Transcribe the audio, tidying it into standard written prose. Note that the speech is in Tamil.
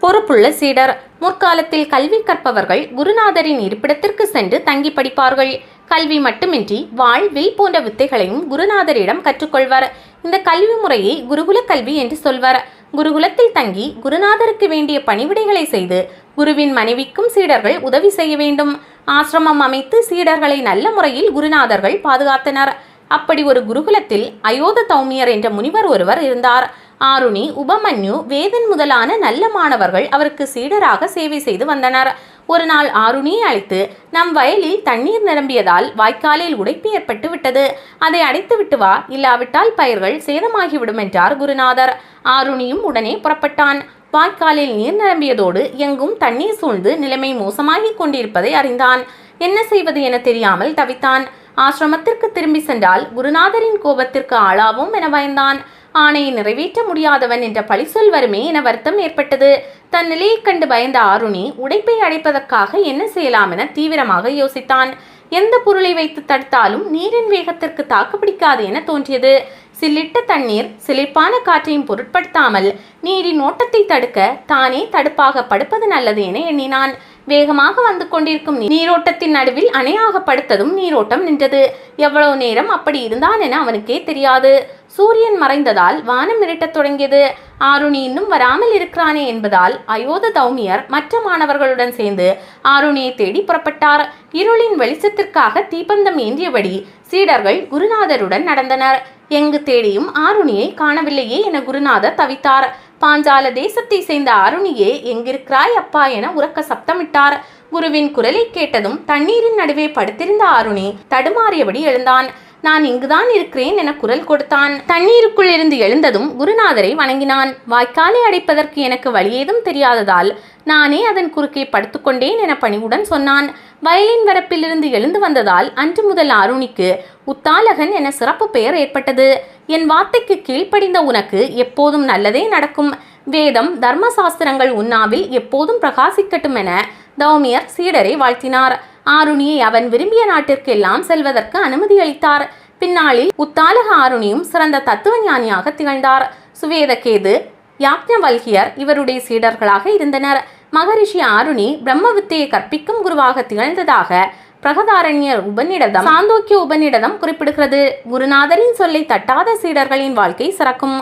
பொறுப்புள்ள சீடர். முற்காலத்தில் கல்வி கற்பவர்கள் குருநாதரின் இருப்பிடத்திற்கு சென்று தங்கி படிப்பார்கள். கல்வி மட்டுமின்றி வாழ், வில் போன்ற வித்தைகளையும் குருநாதரிடம் கற்றுக்கொள்வர். இந்த கல்வி முறையை குருகுல கல்வி என்று சொல்வர். குருகுலத்தில் தங்கி குருநாதருக்கு வேண்டிய பணிவிடைகளை செய்து குருவின் மனைவிக்கும் சீடர்கள் உதவி செய்ய வேண்டும். ஆசிரமம் அமைத்து சீடர்களை நல்ல முறையில் குருநாதர்கள் பாதுகாத்தனர். அப்படி ஒரு குருகுலத்தில் அயோத தௌமியர் என்ற முனிவர் ஒருவர் இருந்தார். ஆருணி, உபமன்யு, வேதன் முதலான நல்ல மாணவர்கள் அவருக்கு சீடராக சேவை செய்து வந்தனர். ஒரு நாள் ஆருணியை அழைத்து, நம் வயலில் தண்ணீர் நிரம்பியதால் வாய்க்காலில் உடைப்பு ஏற்பட்டு விட்டது, அதை அடைத்து விட்டு வா, இல்லாவிட்டால் பயிர்கள் சேதமாகிவிடும் என்றார் குருநாதர். ஆருணியும் உடனே புறப்பட்டான். வாய்க்காலில் நீர் நிரம்பியதோடு எங்கும் தண்ணீர் சூழ்ந்து நிலைமை மோசமாகிக் கொண்டிருப்பதை அறிந்தான். என்ன செய்வது என தெரியாமல் தவித்தான். ஆசிரமத்திற்கு திரும்பி சென்றால் குருநாதரின் கோபத்திற்கு ஆளாவோம் என பயந்தான். ஆணையை நிறைவேற்ற முடியாதவன் என்ற பழிசொல் வருமே என வருத்தம் ஏற்பட்டது. தன் நிலையை கண்டு பயந்த ஆருணி உடைப்பை அடைப்பதற்காக என்ன செய்யலாம் என தீவிரமாக யோசித்தான். எந்த பொருளை வைத்து தடுத்தாலும் நீரின் வேகத்திற்கு தாக்குப்பிடிக்காது என தோன்றியது. சில்லிட்ட தண்ணீர் சிலிர்ப்பான காற்றையும் பொருட்படுத்தாமல் நீரின் ஓட்டத்தை தடுக்க தானே தடுப்பாக படுப்பது நல்லது என எண்ணினான். வேகமாக வந்து கொண்டிருக்கும் நீரோட்டத்தின் நடுவில் அணையாக படுத்ததும் நீரோட்டம் நின்றது. எவ்வளவு நேரம் அப்படி இருந்தான் என அவனுக்கே தெரியாது. சூரியன் மறைந்ததால் வானம் இருட்டத் தொடங்கியது. ஆருணி இன்னும் வராமல் இருக்கிறானே என்பதால் அயோத தௌமியர் மற்ற மாணவர்களுடன் சேர்ந்து ஆருணியை தேடி புறப்பட்டார். இருளின் வெளிச்சத்திற்காக தீப்பந்தம் ஏந்தியபடி சீடர்கள் குருநாதருடன் நடந்தனர். எங்கு தேடியும் ஆருணியை காணவில்லையே என குருநாதர் தவித்தார். பாஞ்சால தேசத்தை சேர்ந்த ஆருணியே, எங்கிருக்கிறாய் அப்பா என உரக்க சப்தமிட்டார். குருவின் குரலை கேட்டதும் தண்ணீரின் நடுவே படுத்திருந்த ஆருணி தடுமாறியபடி எழுந்தான். நான் இங்குதான் இருக்கிறேன் என குரல் கொடுத்தான். தண்ணீருக்குள் இருந்து எழுந்ததும் குருநாதரை வணங்கினான். வாய்க்காலை அடைப்பதற்கு எனக்கு வழியேதும் தெரியாததால் நானே அதன் குறுக்கே படுத்துக்கொண்டேன் என பணிவுடன் சொன்னான். வயலின் வரப்பிலிருந்து எழுந்து வந்ததால் அன்று முதல் ஆருணிக்கு உத்தாலகன் என சிறப்பு பெயர் ஏற்பட்டது. என் வார்த்தைக்கு கீழ்ப்படிந்த உனக்கு எப்போதும் நல்லதே நடக்கும். வேதம், தர்மசாஸ்திரங்கள் உன்னாவில் எப்போதும் பிரகாசிக்கட்டும் என தௌமியர் சீடரை வாழ்த்தினார். ஆருணியை அவன் விரும்பிய நாட்டிற்கெல்லாம் செல்வதற்கு அனுமதி அளித்தார். பின்னாளில் உத்தாலக ஆருணியும் சிறந்த தத்துவ ஞானியாக திகழ்ந்தார். சுவேதகேது, யாக்ஞவல்கியர் இவருடைய சீடர்களாக இருந்தனர். மகரிஷி ஆருணி பிரம்ம வித்தையை கற்பிக்கும் குருவாக திகழ்ந்ததாக பிரகதாரண்யர் உபநிடதம், சாந்தோக்கிய உபநிடதம் குறிப்பிடுகிறது. குருநாதரின் சொல்லை தட்டாத சீடர்களின் வாழ்க்கை சிறக்கும்.